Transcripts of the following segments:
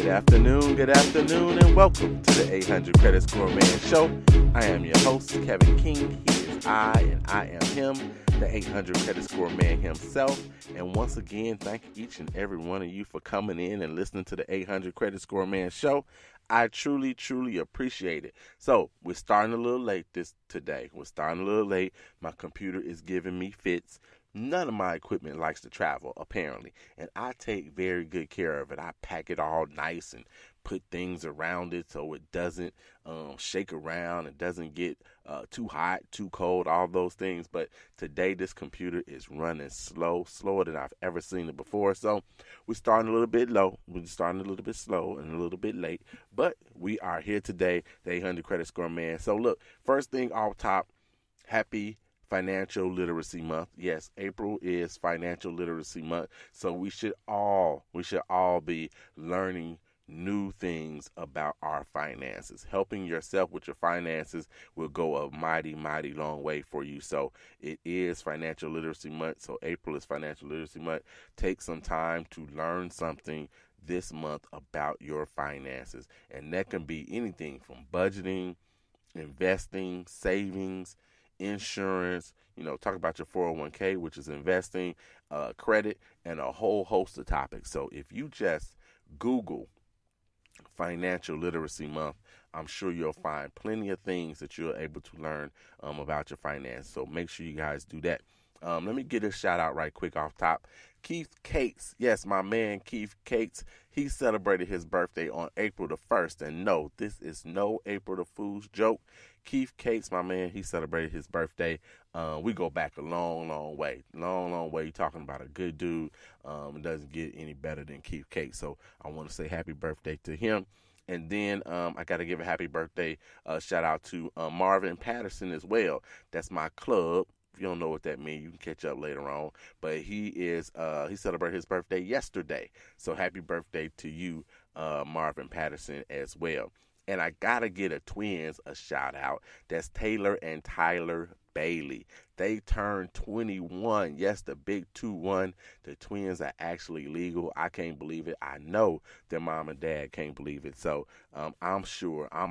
Good afternoon, and welcome to the 800 Credit Score Man Show. I am your host, Kevin King. He is I, and I am him, the 800 Credit Score Man himself. And once again, thank each and every one of you for coming in and listening to the 800 Credit Score Man Show. I truly, truly appreciate it. So, we're starting a little late today. My computer is giving me fits. None of my equipment likes to travel, apparently, and I take very good care of it. I pack it all nice and put things around it so it doesn't shake around. It doesn't get too hot, too cold, all those things. But today, this computer is running slower than I've ever seen it before. So we're starting a little bit low. We're starting a little bit slow and a little bit late. But we are here today, the 800 Credit Score Man. So look, first thing off top, happy Financial Literacy Month. Yes, April is Financial Literacy Month, so we should all be learning new things about our finances. Helping yourself with your finances will go a mighty, mighty long way for you. So it is Financial Literacy Month, so April is Financial Literacy Month. Take some time to learn something this month about your finances, and that can be anything from budgeting, investing, savings, insurance, talk about your 401k, which is investing, credit, and a whole host of topics. So if you just Google Financial Literacy Month, I'm sure you'll find plenty of things that you're able to learn about your finance. So make sure you guys do that. Let me get a shout out right quick off top. Keith Cates, yes, my man Keith Cates, he celebrated his birthday on April the 1st. And no, this is no April the Fool's joke. Keith Cates, my man, he celebrated his birthday. We go back a long, long way. You're talking about a good dude. It doesn't get any better than Keith Cates. So I want to say happy birthday to him. And then I got to give a happy birthday shout out to Marvin Patterson as well. That's my club. If you don't know what that means, you can catch up later on. But he celebrated his birthday yesterday. So happy birthday to you, Marvin Patterson, as well. And I got to get a twins a shout out. That's Taylor and Tyler Bailey. They turned 21. Yes, the big 2-1. The twins are actually legal. I can't believe it. I know their mom and dad can't believe it. So I'm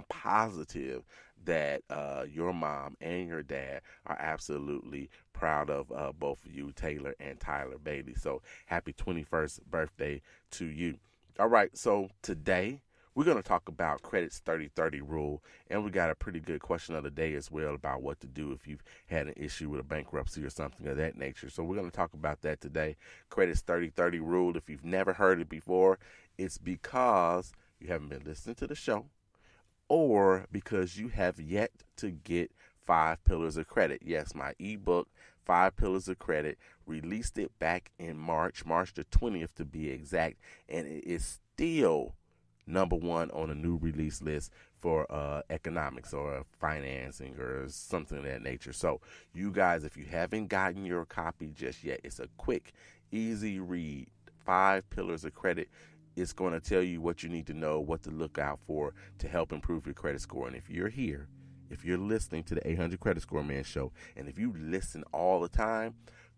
positive that your mom and your dad are absolutely proud of both of you, Taylor and Tyler Bailey. So happy 21st birthday to you. All right, so today we're going to talk about credit's 30-30 rule, and we got a pretty good question of the day as well about what to do if you've had an issue with a bankruptcy or something of that nature. So we're going to talk about that today. Credit's 30-30 rule. If you've never heard it before, it's because you haven't been listening to the show or because you have yet to get 5 Pillars of Credit. Yes, my ebook, 5 Pillars of Credit, released it back in March the 20th to be exact, and it is still number one on a new release list for economics or financing or something of that nature. So you guys, if you haven't gotten your copy just yet, it's a quick, easy read. 5 Pillars of Credit. It's going to tell you what you need to know, what to look out for to help improve your credit score. And if you're here, if you're listening to the 800 Credit Score Man Show, and if you listen all the time,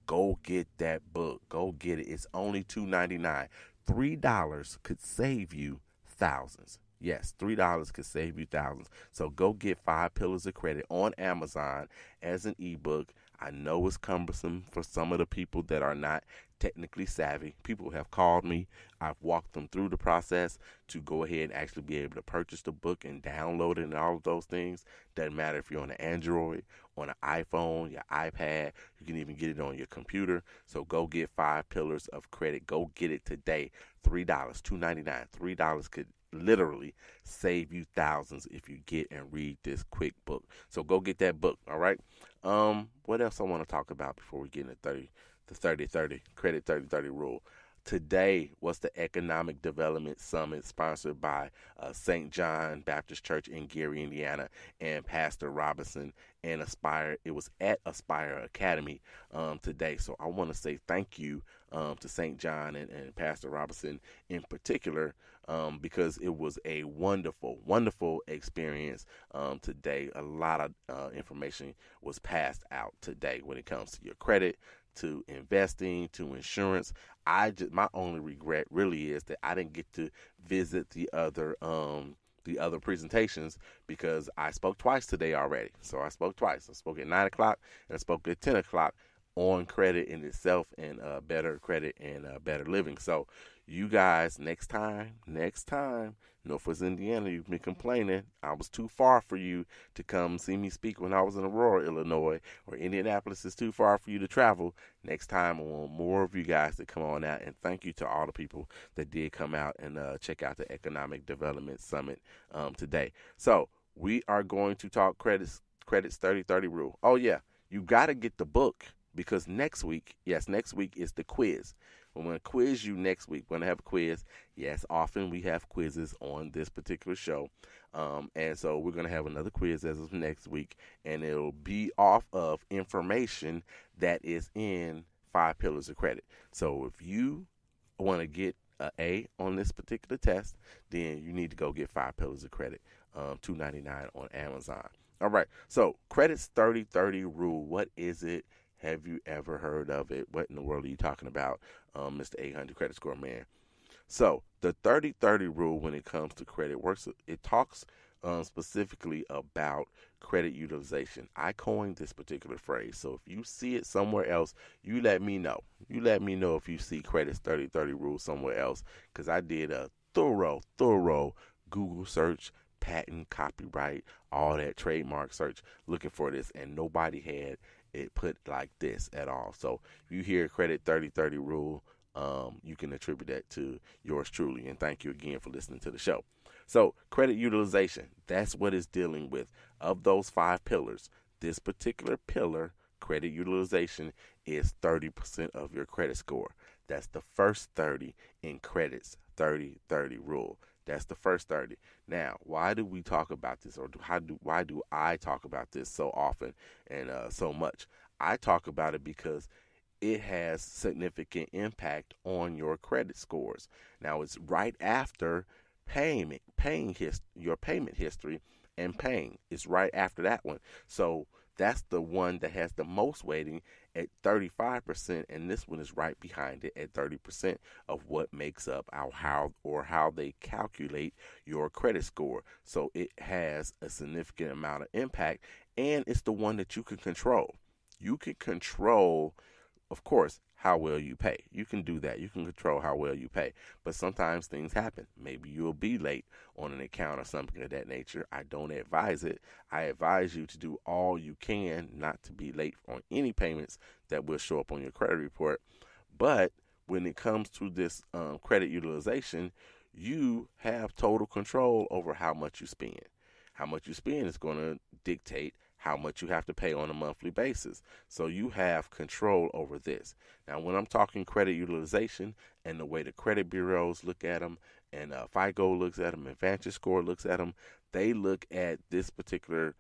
go get that book. Go get it. It's only $2.99. $3 could save you thousands. Yes, $3 could save you thousands. So go get 5 Pillars of Credit on Amazon as an ebook. I know it's cumbersome for some of the people that are not technically savvy. People have called me. I've walked them through the process to go ahead and actually be able to purchase the book and download it and all of those things. Doesn't matter if you're on an Android, on an iPhone, your iPad. You can even get it on your computer. So go get 5 Pillars of Credit. Go get it today. $3, $2.99. $3 could literally save you thousands if you get and read this quick book. So go get that book, all right? What else I want to talk about before we get into the 30-30, credit 30-30 rule? Today was the Economic Development Summit sponsored by St. John Baptist Church in Gary, Indiana, and Pastor Robinson and Aspire. It was at Aspire Academy today. So I want to say thank you to St. John and Pastor Robinson in particular because it was a wonderful, wonderful experience today. A lot of information was passed out today when it comes to your credit, to investing to insurance. My only regret really is that I didn't get to visit the other presentations because I spoke twice today already. So I spoke twice. I spoke at 9 o'clock and I spoke at 10 o'clock on credit in itself and better credit and better living. So you guys, next time, Northwest Indiana, you've been complaining I was too far for you to come see me speak when I was in Aurora, Illinois, or Indianapolis is too far for you to travel. Next time, I want more of you guys to come on out, and thank you to all the people that did come out and check out the Economic Development Summit today. So we are going to talk credits 30-30 rule. Oh, yeah, you got to get the book because next week is the quiz. We're going to quiz you next week. We're going to have a quiz. Yes, often we have quizzes on this particular show. And so we're going to have another quiz as of next week, and it'll be off of information that is in 5 Pillars of Credit. So if you want to get an A on this particular test, then you need to go get 5 Pillars of Credit, $2.99 on Amazon. All right, so credit's 30-30 rule. What is it? Have you ever heard of it? What in the world are you talking about, Mr. 800 Credit Score Man? So the 30-30 rule when it comes to credit works. It talks specifically about credit utilization. I coined this particular phrase. So if you see it somewhere else, you let me know. You let me know if you see credit's 30-30 rule somewhere else, because I did a thorough Google search, patent, copyright, all that trademark search looking for this, and nobody had it put like this at all. So if you hear credit 30-30 rule, you can attribute that to yours truly. And thank you again for listening to the show. So credit utilization, that's what it's dealing with. Of those 5 pillars, this particular pillar, credit utilization, is 30% of your credit score. That's the first 30 in credit's 30-30 rule. That's the first 30. Now, why do we talk about this, or why do I talk about this so often and so much? I talk about it because it has significant impact on your credit scores. Now, it's right after your payment history and paying. It's right after that one. So that's the one that has the most weighting at 35%, and this one is right behind it at 30% of what makes up how they calculate your credit score. So it has a significant amount of impact, and it's the one that you can control. You can control, of course, how well you pay. You can do that. You can control how well you pay. But sometimes things happen. Maybe you'll be late on an account or something of that nature. I don't advise it. I advise you to do all you can not to be late on any payments that will show up on your credit report. But when it comes to this credit utilization, you have total control over how much you spend. How much you spend is going to dictate how much you have to pay on a monthly basis. So you have control over this. Now, when I'm talking credit utilization and the way the credit bureaus look at them, and FICO looks at them, and VantageScore looks at them, they look at this particular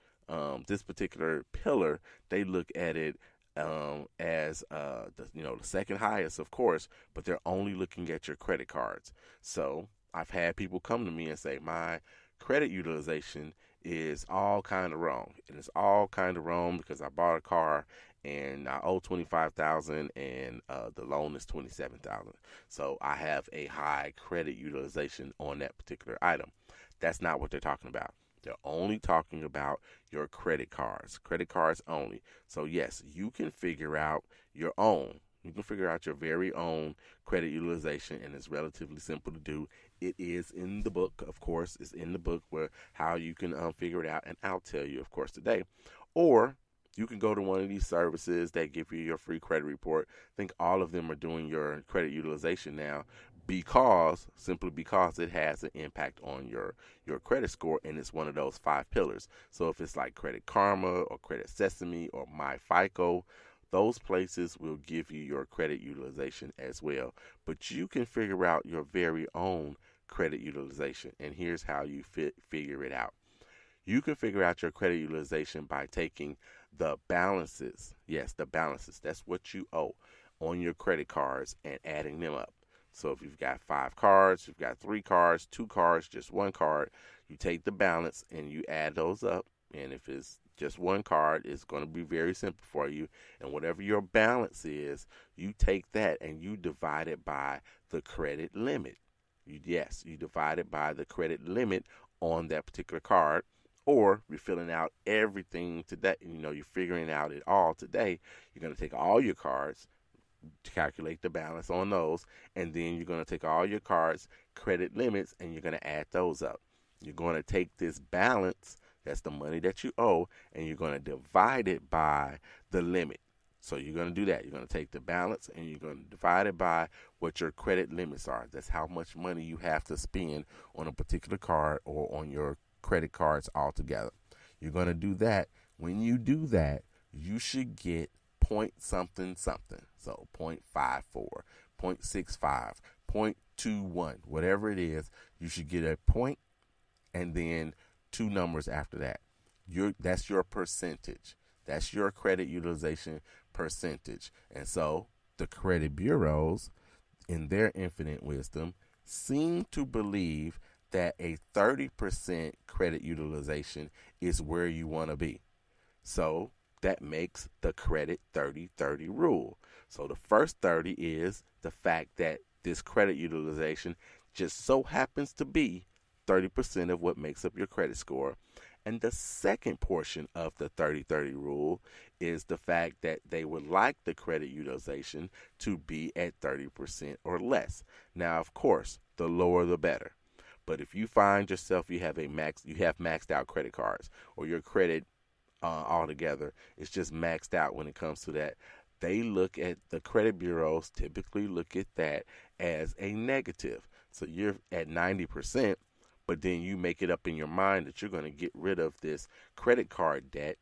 pillar. They look at it as the second highest, of course, but they're only looking at your credit cards. So I've had people come to me and say, my credit utilization is all kind of wrong, and it's all kind of wrong because I bought a car and I owe $25,000 and the loan is $27,000. So I have a high credit utilization on that particular item. That's not what they're talking about. They're only talking about your credit cards only. So yes, you can figure out your own. You can figure out your very own credit utilization, and it's relatively simple to do. It is in the book, of course. It's in the book where how you can figure it out, and I'll tell you, of course, today. Or you can go to one of these services that give you your free credit report. I think all of them are doing your credit utilization now simply because it has an impact on your credit score, and it's one of those 5 pillars. So if it's like Credit Karma or Credit Sesame or MyFICO, those places will give you your credit utilization as well. But you can figure out your very own credit utilization, and here's how you figure it out. You can figure out your credit utilization by taking the balances. Yes, the balances. That's what you owe on your credit cards and adding them up. So if you've got 5 cards, you've got 3 cards, 2 cards, just 1 card, you take the balance and you add those up. And if it's just one card, it's going to be very simple for you. And whatever your balance is, you take that and you divide it by the credit limit. You divide it by the credit limit on that particular card. Or you're filling out everything today, you're figuring out it all today. You're going to take all your cards, to calculate the balance on those, and then you're going to take all your cards' credit limits and you're going to add those up. You're going to take this balance, that's the money that you owe, and you're going to divide it by the limit. So you're going to do that. You're going to take the balance and you're going to divide it by what your credit limits are. That's how much money you have to spend on a particular card or on your credit cards altogether. You're going to do that. When you do that, you should get point something something. So 0.54, 0.65, 0.21, whatever it is, you should get a point and then two numbers after that. That's your percentage. That's your credit utilization percentage. And so the credit bureaus, in their infinite wisdom, seem to believe that a 30% credit utilization is where you want to be. So that makes the credit 30-30 rule. So the first 30 is the fact that this credit utilization just so happens to be 30% of what makes up your credit score. And the second portion of the 30-30 rule is the fact that they would like the credit utilization to be at 30% or less. Now, of course, the lower the better. But if you find yourself you have maxed out credit cards, or your credit altogether is just maxed out when it comes to that, they look at the credit bureaus, typically look at that as a negative. So you're at 90%, but then you make it up in your mind that you're going to get rid of this credit card debt,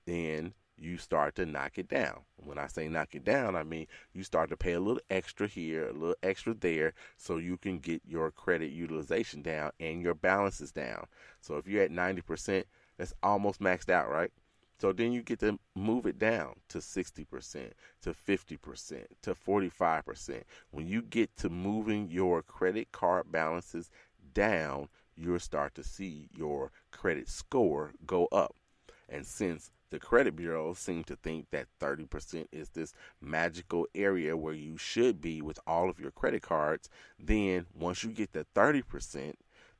then you start to knock it down. When I say knock it down, I mean you start to pay a little extra here, a little extra there, so you can get your credit utilization down and your balances down. So if you're at 90%, that's almost maxed out, right? So then you get to move it down to 60%, to 50%, to 45%. When you get to moving your credit card balances down, you'll start to see your credit score go up. And since the credit bureaus seem to think that 30% is this magical area where you should be with all of your credit cards, then once you get to 30%,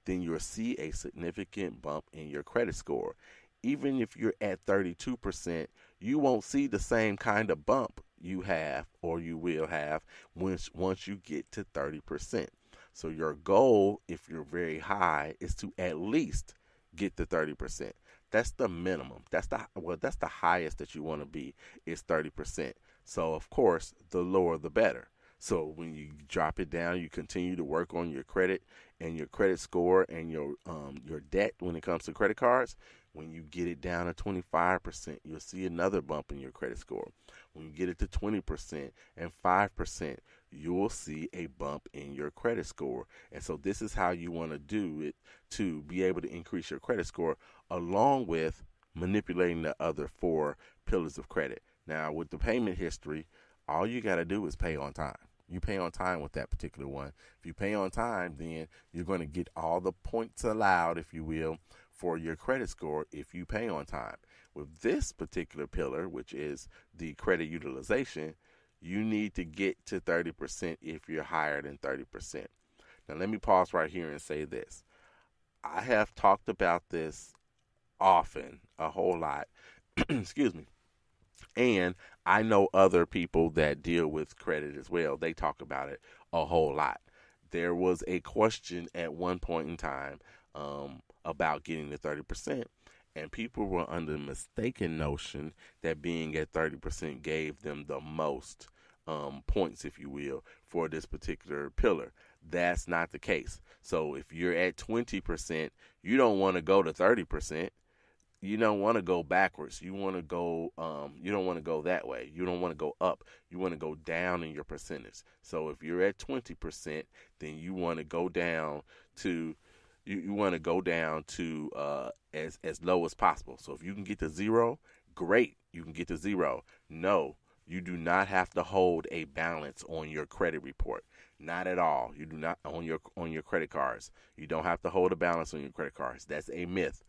then you'll see a significant bump in your credit score. Even if you're at 32%, you won't see the same kind of bump you have or you will have once you get to 30%. So your goal, if you're very high, is to at least get to 30%. That's the minimum. That's the highest that you want to be, is 30%. So of course, the lower the better. So when you drop it down, you continue to work on your credit and your credit score and your debt when it comes to credit cards. When you get it down to 25%, you'll see another bump in your credit score. When you get it to 20% and 5%, you will see a bump in your credit score. And so this is how you want to do it to be able to increase your credit score, along with manipulating the other 4 pillars of credit. Now, with the payment history, all you got to do is pay on time. You pay on time with that particular one. If you pay on time, then you're going to get all the points allowed, if you will, for your credit score if you pay on time. With this particular pillar, which is the credit utilization, you need to get to 30% if you're higher than 30%. Now, let me pause right here and say this. I have talked about this often, a whole lot, excuse me, and I know other people that deal with credit as well. They talk about it a whole lot. There was a question at one point in time about getting to 30%, and people were under the mistaken notion that being at 30% gave them the most points, if you will, for this particular pillar. That's not the case. So if you're at 20%, you don't want to go to 30%. You don't want to go backwards. You want to go. You don't want to go that way. You don't want to go up. You want to go down in your percentage. So if you're at 20%, then you want to go down to. You want to go down to as low as possible. So if you can get to 0, great. You can get to 0. No, you do not have to hold a balance on your credit report. Not at all. You do not on your credit cards. You don't have to hold a balance on your credit cards. That's a myth.